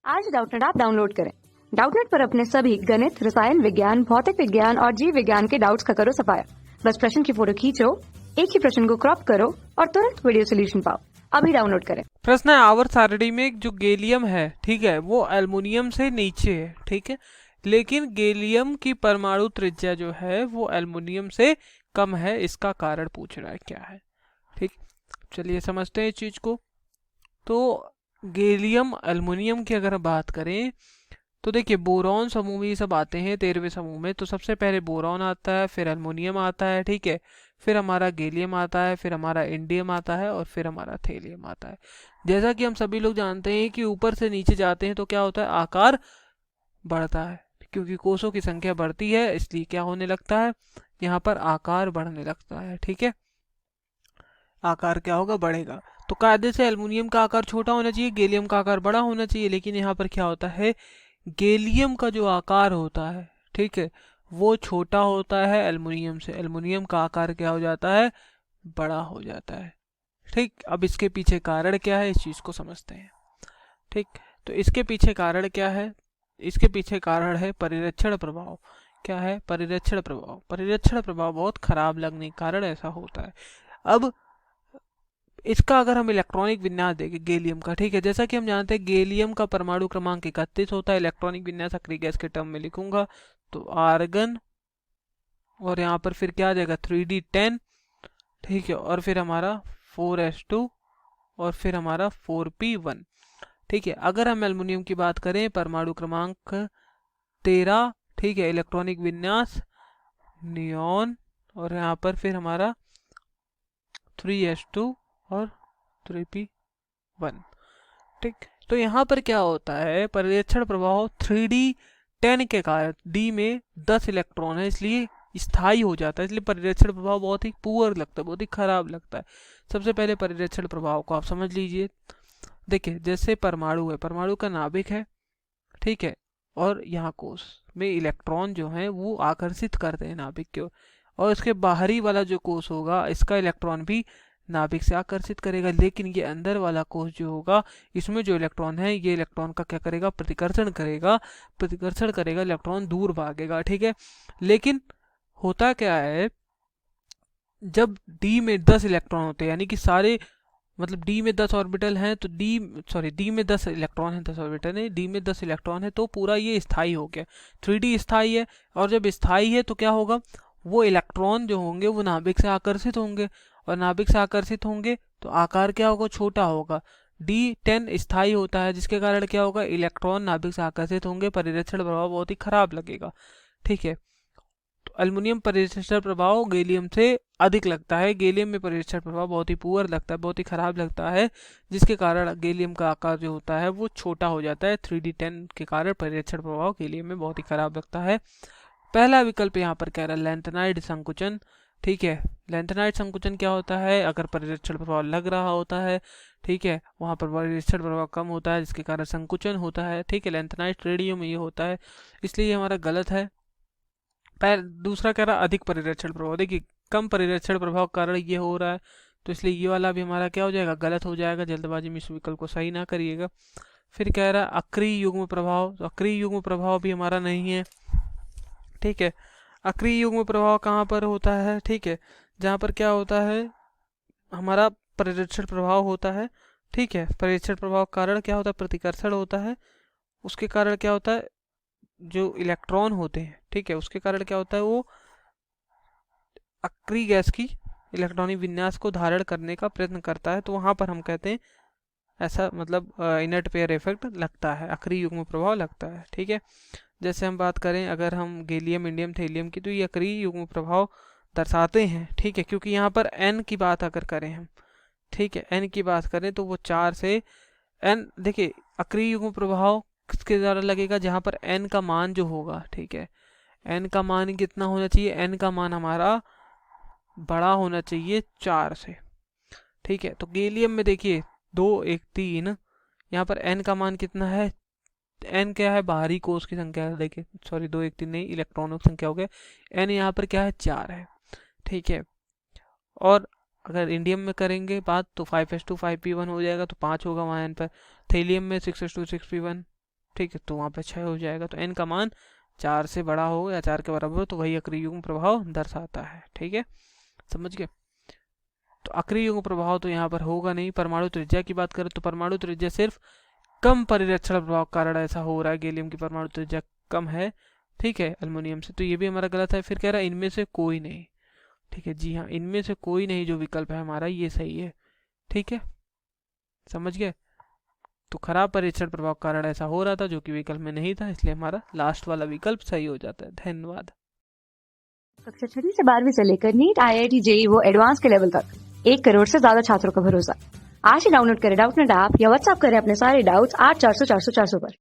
आज Doubtnut app download करें। Doubtnut पर अपने सभी गणित, रसायन विज्ञान, भौतिक विज्ञान और जीव विज्ञान के डाउट्स का करो सफाया। बस प्रश्न की फोटो खींचो, एक ही प्रश्न को क्रॉप करो और तुरंत वीडियो सोल्यूशन पाओ। अभी डाउनलोड करें। प्रश्न है, आवर्त सारणी में जो गैलियम है, ठीक है, वो एल्युमिनियम से नीचे है, ठीक है, लेकिन गैलियम की परमाणु त्रिज्या जो है वो एल्युमिनियम से कम है। इसका कारण पूछ रहा है क्या है। ठीक, चलिए समझते हैं इस चीज को। तो गैलियम एल्युमिनियम की अगर बात करें तो देखिए, बोरॉन समूह में ये सब आते हैं 13वें समूह में। तो सबसे पहले बोरॉन आता है, फिर एल्युमिनियम आता है, ठीक है, फिर हमारा गैलियम आता है, फिर हमारा इंडियम आता है और फिर हमारा थेलियम आता है। जैसा कि हम सभी लोग जानते हैं कि ऊपर से नीचे जाते हैं तो क्या होता है, आकार बढ़ता है, क्योंकि कोषों की संख्या बढ़ती है, इसलिए क्या होने लगता है, यहाँ पर आकार बढ़ने लगता है। ठीक है, आकार क्या होगा, बढ़ेगा। तो कायदे से एल्युमिनियम का आकार छोटा होना चाहिए, गैलियम का आकार बड़ा होना चाहिए, लेकिन यहाँ पर क्या होता है, गैलियम का जो आकार होता है, ठीक है, वो छोटा होता है एल्युमिनियम से। एल्युमिनियम का आकार क्या हो जाता है, बड़ा हो जाता है। ठीक, अब इसके पीछे कारण क्या है, इस चीज को समझते हैं। ठीक, तो इसके पीछे कारण क्या है, इसके पीछे कारण है परिरक्षण प्रभाव। क्या है, परिरक्षण प्रभाव। परिरक्षण प्रभाव बहुत खराब लगने के कारण ऐसा होता है। अब इसका अगर हम इलेक्ट्रॉनिक विन्यास देखें गैलियम का, ठीक है, जैसा कि हम जानते हैं गैलियम का परमाणु क्रमांक 31 होता है। इलेक्ट्रॉनिक विन्यास सक्रिय गैस के टर्म में लिखूंगा तो आर्गन, और यहाँ पर फिर क्या आ जाएगा 3d10, ठीक है, और फिर हमारा 4s2 और फिर हमारा 4p1। ठीक है, अगर हम एल्युमिनियम की बात करें, परमाणु क्रमांक 13, ठीक है, इलेक्ट्रॉनिक विन्यास नियॉन, और यहाँ पर फिर हमारा 3s2 और 3p1। ठीक, तो यहाँ पर क्या होता है, परिरक्षण प्रभाव 3d10 के कारण d में 10 इलेक्ट्रॉन है, इसलिए स्थायी हो जाता है, इसलिए परिरक्षण प्रभाव बहुत ही पुअर लगता है, बहुत ही खराब लगता है। सबसे पहले परिरक्षण प्रभाव को आप समझ लीजिए। देखिए, जैसे परमाणु है, परमाणु का नाभिक है, ठीक है, और यहाँ कोष में इलेक्ट्रॉन जो है वो आकर्षित करते हैं नाभिक की ओर, और इसके बाहरी वाला जो कोष होगा, इसका इलेक्ट्रॉन भी नाभिक से आकर्षित करेगा। लेकिन ये अंदर वाला कोष जो होगा, इसमें जो इलेक्ट्रॉन है, ये इलेक्ट्रॉन का क्या करेगा, प्रतिकर्षण करेगा। प्रतिकर्षण करेगा, इलेक्ट्रॉन दूर भागेगा। ठीक है, लेकिन होता क्या है, जब डी में 10 इलेक्ट्रॉन होते हैं, यानी कि सारे, मतलब डी में 10 ऑर्बिटल हैं, तो डी में 10 इलेक्ट्रॉन है, 10 ऑर्बिटल है, डी में 10 इलेक्ट्रॉन है, तो पूरा ये स्थायी हो गया, 3d स्थायी है। और जब स्थायी है तो क्या होगा, वो इलेक्ट्रॉन जो होंगे वो नाभिक से आकर्षित होंगे, और नाभिक से आकर्षित होंगे तो आकार क्या होगा, छोटा होगा। d10 स्थायी होता है, जिसके कारण क्या होगा, इलेक्ट्रॉन नाभिक से आकर्षित होंगे, परिरक्षण प्रभाव बहुत ही खराब लगेगा। ठीक है, तो एल्युमिनियम परिरक्षण प्रभाव गैलियम से अधिक लगता है। गैलियम में परिरक्षण प्रभाव बहुत ही पुअर लगता है, बहुत ही खराब लगता है, जिसके कारण गैलियम का आकार जो होता है वो छोटा हो जाता है। 3d10 के कारण परिरक्षण प्रभाव गैलियम में बहुत ही खराब लगता है। पहला विकल्प यहाँ पर कह रहा है लैंथेनाइड संकुचन। ठीक है, लैंथेनाइड संकुचन क्या होता है, अगर परिरक्षण प्रभाव लग रहा होता है, ठीक है, वहां पर परिरक्षण प्रभाव कम होता है, जिसके कारण संकुचन होता है। ठीक है, लैंथेनाइड रेडियम में ये होता है, इसलिए ये हमारा गलत है। दूसरा कह रहा अधिक परिरक्षण प्रभाव। देखिए, कम परिरक्षण प्रभाव कारण ये हो रहा है, तो इसलिए ये वाला भी हमारा क्या हो जाएगा, गलत हो जाएगा। जल्दबाजी में इस विकल्प को सही ना करिएगा। फिर कह रहा है अक्रिय युग्म प्रभाव, तो अक्रिय युग्म प्रभाव भी हमारा नहीं है। ठीक है, अक्रिय युग्म प्रभाव कहाँ पर होता है, ठीक है, जहाँ पर क्या होता है, हमारा परिरक्षण प्रभाव होता है। ठीक है, परिरक्षण प्रभाव कारण क्या होता है, प्रतिकर्षण होता है, उसके कारण क्या होता है, जो इलेक्ट्रॉन होते हैं, ठीक है, उसके कारण क्या होता है, वो अक्रिय गैस की इलेक्ट्रॉनिक विन्यास को धारण करने का प्रयत्न करता है, तो वहां पर हम कहते हैं ऐसा, मतलब इनर्ट पेयर इफेक्ट लगता है, अक्रिय युग्म प्रभाव लगता है। ठीक है, जैसे हम बात करें अगर हम गैलियम, इंडियम, थेलियम की, तो ये अक्रिय युग्म प्रभाव दर्शाते हैं। ठीक है, क्योंकि यहाँ पर n की बात अगर करें हम, ठीक है, n की बात करें तो वो 4 से n, देखिए अक्रिय युग्म प्रभाव किसके द्वारा लगेगा, जहाँ पर n का मान जो होगा, ठीक है, n का मान कितना होना चाहिए, n का मान हमारा बड़ा होना चाहिए 4 से। ठीक है, तो गैलियम में देखिए 2 1 3, यहाँ पर n का मान कितना है, n क्या है, बाहरी कोष की संख्या है, देखिए सॉरी 2 1 3 नहीं, इलेक्ट्रॉनों की संख्या हो गया, n यहाँ पर क्या है, 4 है। ठीक है, और अगर इंडियम में करेंगे बात तो 5s2 5p1 हो जाएगा, तो 5 होगा वहाँ n पर। थेलियम में 6s2 6p1, ठीक है, तो वहाँ पे 6 हो जाएगा। तो n का मान 4 से बड़ा हो या 4 के बराबर हो तो वही अक्रिय युग्म प्रभाव दर्शाता है। ठीक है, समझ गए। तो अक्रिय युग्म प्रभाव तो यहाँ पर होगा नहीं। परमाणु त्रिज्या की बात करें तो परमाणु त्रिज्या सिर्फ कम परिरक्षण प्रभाव के कारण ऐसा हो रहा है। गैलियम की परमाणु त्रिज्या कम है, ठीक है, एल्युमिनियम से, तो ये भी हमारा गलत है। फिर कह रहा है इनमें से कोई नहीं। ठीक है, जी हाँ, इनमें से कोई नहीं जो विकल्प है हमारा ये सही है। ठीक है, समझ गए। तो खराब परीक्षण प्रभाव के कारण ऐसा हो रहा था जो कि विकल्प में नहीं था, इसलिए हमारा लास्ट वाला विकल्प सही हो जाता है। धन्यवाद। कक्षा 6वीं से 12वीं से लेकर नीट, IIT, JEE वो एडवांस के लेवल तक 1 करोड़ से ज्यादा छात्रों का भरोसा। आज ही डाउनलोड करें डाउटनेट ऐप या व्हाट्सएप करें अपने सारे डाउट्स 8400 400 400 पर।